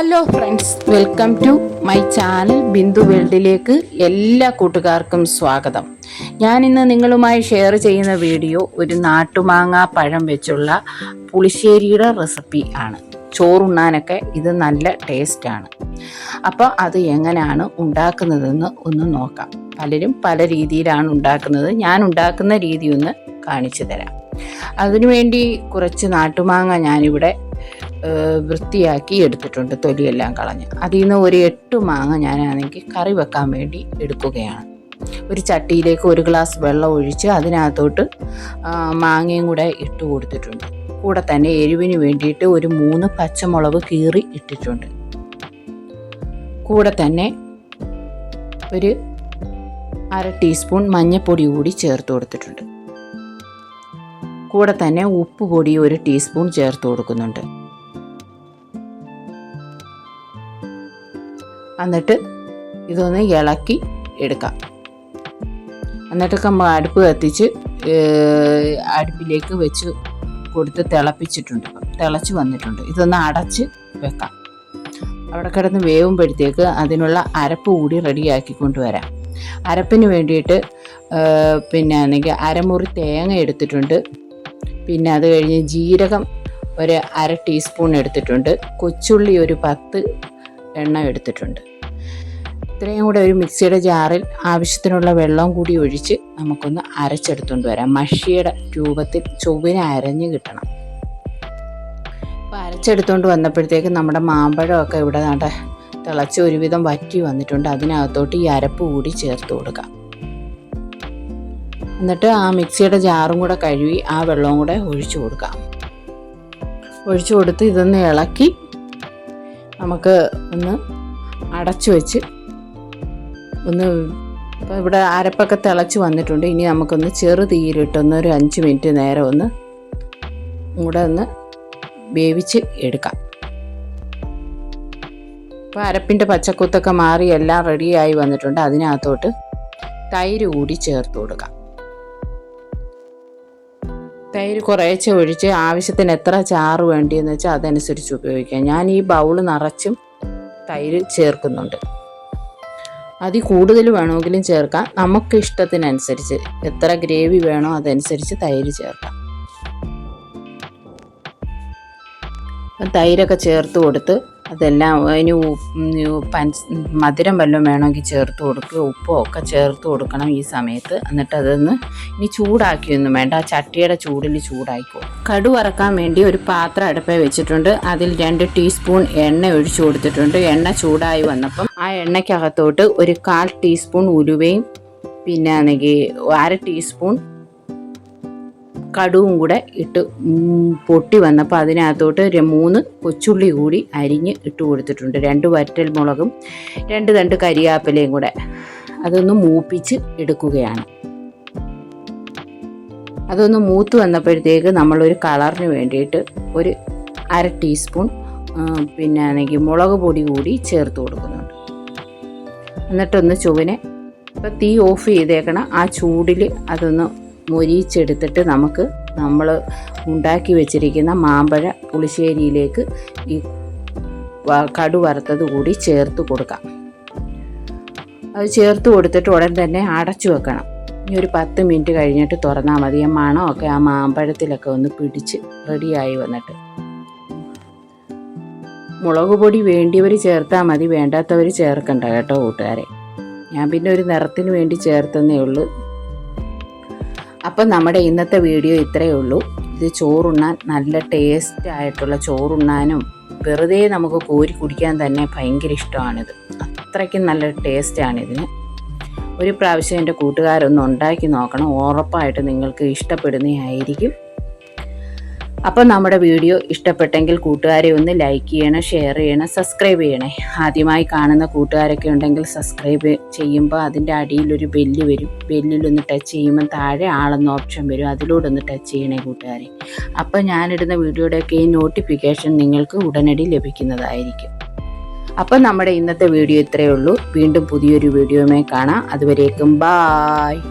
Hello friends, welcome to my channel Bindu വേൾഡിലേക്ക് എല്ലാ കൂട്ടുകാർക്കും സ്വാഗതം. ഞാനിന്ന് നിങ്ങളുമായി ഷെയർ ചെയ്യുന്ന വീഡിയോ ഒരു നാട്ടുമാങ്ങ പഴം വെച്ചുള്ള പുളിശ്ശേരിയുടെ റെസിപ്പി ആണ്. ചോറുണ്ണാനൊക്കെ ഇത് നല്ല ടേസ്റ്റാണ്. അപ്പോൾ അത് എങ്ങനെയാണ് ഉണ്ടാക്കുന്നതെന്ന് ഒന്ന് നോക്കാം. പലരും പല രീതിയിലാണ് ഉണ്ടാക്കുന്നത്. ഞാൻ ഉണ്ടാക്കുന്ന രീതി ഒന്ന് കാണിച്ചു തരാം. അതിനുവേണ്ടി കുറച്ച് നാട്ടുമാങ്ങ ഞാനിവിടെ വൃത്തിയാക്കി എടുത്തിട്ടുണ്ട്, തൊലിയെല്ലാം കളഞ്ഞ്. അതിൽ നിന്ന് ഒരു 8 മാങ്ങ ഞാനാണെങ്കിൽ കറി വെക്കാൻ വേണ്ടി എടുക്കുകയാണ്. ഒരു ചട്ടിയിലേക്ക് 1 ഗ്ലാസ് വെള്ളം ഒഴിച്ച് അതിനകത്തോട്ട് മാങ്ങയും കൂടെ ഇട്ട് കൊടുത്തിട്ടുണ്ട്. കൂടെ തന്നെ എരിവിന് വേണ്ടിയിട്ട് ഒരു 3 പച്ചമുളക് കീറി ഇട്ടിട്ടുണ്ട്. കൂടെ തന്നെ ഒരു 1/2 ടീസ്പൂൺ മഞ്ഞൾപ്പൊടി കൂടി ചേർത്ത് കൊടുത്തിട്ടുണ്ട്. കൂടെ തന്നെ ഉപ്പ് പൊടി 1 ടീസ്പൂൺ ചേർത്ത് കൊടുക്കുന്നുണ്ട്. എന്നിട്ട് ഇതൊന്ന് ഇളക്കി എടുക്കാം. എന്നിട്ടൊക്കെ അടുപ്പ് കത്തിച്ച് അടുപ്പിലേക്ക് വെച്ച് കൊടുത്ത് തിളപ്പിച്ചിട്ടുണ്ട്. തിളച്ച് വന്നിട്ടുണ്ട്. ഇതൊന്ന് അടച്ച് വെക്കാം. അവിടെ കിടന്ന് വേവുമ്പോഴത്തേക്ക് അതിനുള്ള അരപ്പ് കൂടി റെഡിയാക്കി കൊണ്ടുവരാം. അരപ്പിന് വേണ്ടിയിട്ട് ആണെങ്കിൽ 1/2 മുറി തേങ്ങ എടുത്തിട്ടുണ്ട്. പിന്നെ അത് കഴിഞ്ഞ് ജീരകം ഒരു 1/2 ടീസ്പൂൺ എടുത്തിട്ടുണ്ട്. കൊച്ചുള്ളി ഒരു 10 എണ്ണം എടുത്തിട്ടുണ്ട്. ഇത്രയും കൂടെ ഒരു മിക്സിയുടെ ജാറിൽ ആവശ്യത്തിനുള്ള വെള്ളം കൂടി ഒഴിച്ച് നമുക്കൊന്ന് അരച്ചെടുത്തുകൊണ്ട് വരാം. മഷിയുടെ രൂപത്തിൽ ചൊവ്വിനെ അരഞ്ഞ് കിട്ടണം. അപ്പോൾ അരച്ചെടുത്തുകൊണ്ട് വന്നപ്പോഴത്തേക്ക് നമ്മുടെ മാമ്പഴമൊക്കെ ഇവിടെ തിളച്ച് ഒരുവിധം വറ്റി വന്നിട്ടുണ്ട്. അതിനകത്തോട്ട് ഈ അരപ്പ് കൂടി ചേർത്ത് കൊടുക്കാം. എന്നിട്ട് ആ മിക്സിയുടെ ജാറും കൂടെ കഴുകി ആ വെള്ളവും കൂടെ ഒഴിച്ചു കൊടുക്കാം. ഒഴിച്ചു കൊടുത്ത് ഇതൊന്ന് ഇളക്കി നമുക്ക് ഒന്ന് അടച്ചു വെച്ച് ഒന്ന്, ഇപ്പോൾ ഇവിടെ അരപ്പൊക്കെ തിളച്ച് വന്നിട്ടുണ്ട്. ഇനി നമുക്കൊന്ന് ചെറു തീയിലിട്ടൊന്ന് ഒരു 5 മിനിറ്റ് നേരം ഒന്ന് വേവിച്ച് എടുക്കാം. ഇപ്പോൾ അരപ്പിൻ്റെ പച്ചക്കുത്തൊക്കെ മാറി എല്ലാം റെഡിയായി വന്നിട്ടുണ്ട്. അതിനകത്തോട്ട് തൈര് കൂടി ചേർത്ത് കൊടുക്കാം. തൈര് കുറേശ്ശെ ഒഴിച്ച് ആവശ്യത്തിന് എത്ര ചാറ് വേണ്ടിയെന്ന് വെച്ചാൽ അതനുസരിച്ച് ഉപയോഗിക്കാം. ഞാൻ ഈ ബൗള് നിറച്ചും തൈര് ചേർക്കുന്നുണ്ട്. അതിൽ കൂടുതൽ വേണമെങ്കിലും ചേർക്കാം. നമുക്ക് ഇഷ്ടത്തിനനുസരിച്ച് എത്ര ഗ്രേവി വേണോ അതനുസരിച്ച് തൈര് ചേർക്കാം. തൈരൊക്കെ ചേർത്ത് കൊടുത്ത് അതെല്ലാം അതിന് മധുരം വല്ലതും വേണമെങ്കിൽ ചേർത്ത് കൊടുക്കുക. ഉപ്പും ഒക്കെ ചേർത്ത് കൊടുക്കണം ഈ സമയത്ത്. എന്നിട്ട് അതൊന്ന് ഇനി ചൂടാക്കിയൊന്നും വേണ്ട, ആ ചട്ടിയുടെ ചൂടിൽ ചൂടായിക്കോ. കടു വറക്കാൻ വേണ്ടി ഒരു പാത്രം അടുപ്പേ വെച്ചിട്ടുണ്ട്. അതിൽ 2 ടീസ്പൂൺ എണ്ണ ഒഴിച്ചു കൊടുത്തിട്ടുണ്ട്. എണ്ണ ചൂടായി വന്നപ്പം ആ എണ്ണയ്ക്കകത്തോട്ട് ഒരു 1/4 ടീസ്പൂൺ ഉലുവയും പിന്നെ ആണെങ്കിൽ 1/2 ടീസ്പൂൺ കടുവും കൂടെ ഇട്ട് പൊട്ടി വന്നപ്പോൾ അതിനകത്തോട്ട് 3 കൊച്ചുള്ളി കൂടി അരിഞ്ഞ് ഇട്ട് കൊടുത്തിട്ടുണ്ട്. 2 വറ്റൽ മുളകും 2 തണ്ട് കരിയാപ്പിലയും കൂടെ അതൊന്ന് മൂപ്പിച്ച് എടുക്കുകയാണ്. അതൊന്ന് മൂത്ത് വന്നപ്പോഴത്തേക്ക് നമ്മളൊരു കളറിന് വേണ്ടിയിട്ട് ഒരു 1/2 ടീസ്പൂൺ പിന്നെ ആണെങ്കിൽ മുളക് പൊടി കൂടി ചേർത്ത് കൊടുക്കുന്നുണ്ട്. എന്നിട്ടൊന്ന് ചുവനെ ഇപ്പോൾ തീ ഓഫ് ചെയ്തേക്കണം. ആ ചൂടിൽ അതൊന്ന് മൊരിച്ചെടുത്തിട്ട് നമ്മൾ ഉണ്ടാക്കി വെച്ചിരിക്കുന്ന മാമ്പഴ പുളിശ്ശേരിയിലേക്ക് ഈ കടു വറുത്തത് കൂടി ചേർത്ത് കൊടുക്കാം. അത് ചേർത്ത് കൊടുത്തിട്ട് ഉടൻ തന്നെ അടച്ചു വെക്കണം. ഇനി ഒരു 10 മിനിറ്റ് കഴിഞ്ഞിട്ട് തുറന്നാൽ മതി. ആ മണമൊക്കെ ആ മാമ്പഴത്തിലൊക്കെ ഒന്ന് പിടിച്ച് റെഡിയായി വന്നിട്ട്. മുളക് പൊടി വേണ്ടിയവർ ചേർത്താൽ മതി, വേണ്ടാത്തവർ ചേർക്കണ്ട കേട്ടോ കൂട്ടുകാരെ. ഞാൻ പിന്നെ ഒരു നിറത്തിന് വേണ്ടി ചേർത്തെന്നേ ഉള്ളൂ. അപ്പം നമ്മുടെ ഇന്നത്തെ വീഡിയോ ഇത്രയേ ഉള്ളൂ. ഇത് ചോറുണ്ണാൻ നല്ല ടേസ്റ്റ് ആയിട്ടുള്ള, ചോറുണ്ണാനും വെറുതെ നമുക്ക് കോരി കുടിക്കാൻ തന്നെ ഭയങ്കര ഇഷ്ടമാണിത്. അത്രയ്ക്കും നല്ല ടേസ്റ്റാണിതിന്. ഒരു പ്രാവശ്യം എൻ്റെ കൂട്ടുകാരൊന്ന് ഉണ്ടാക്കി നോക്കണം. ഉറപ്പായിട്ട് നിങ്ങൾക്ക് ഇഷ്ടപ്പെടുന്നതായിരിക്കും. അപ്പം നമ്മുടെ വീഡിയോ ഇഷ്ടപ്പെട്ടെങ്കിൽ കൂട്ടുകാരെ ഒന്ന് ലൈക്ക് ചെയ്യണം, ഷെയർ ചെയ്യണം, സബ്സ്ക്രൈബ് ചെയ്യണേ. ആദ്യമായി കാണുന്ന കൂട്ടുകാരൊക്കെ ഉണ്ടെങ്കിൽ സബ്സ്ക്രൈബ് ചെയ്യുമ്പോൾ അതിൻ്റെ അടിയിലൊരു ബെല്ല് വരും. ബെല്ലിലൊന്ന് ടച്ച് ചെയ്യുമ്പോൾ താഴെ ആളെന്ന ഓപ്ഷൻ വരും. അതിലൂടെ ഒന്ന് ടച്ച് ചെയ്യണേ കൂട്ടുകാരെ. അപ്പോൾ ഞാനിടുന്ന വീഡിയോയുടെയൊക്കെ ഈ നോട്ടിഫിക്കേഷൻ നിങ്ങൾക്ക് ഉടനടി ലഭിക്കുന്നതായിരിക്കും. അപ്പം നമ്മുടെ ഇന്നത്തെ വീഡിയോ ഇത്രയേ ഉള്ളൂ. വീണ്ടും പുതിയൊരു വീഡിയോയുമായി കാണാം. അതുവരേക്കും ബായ്.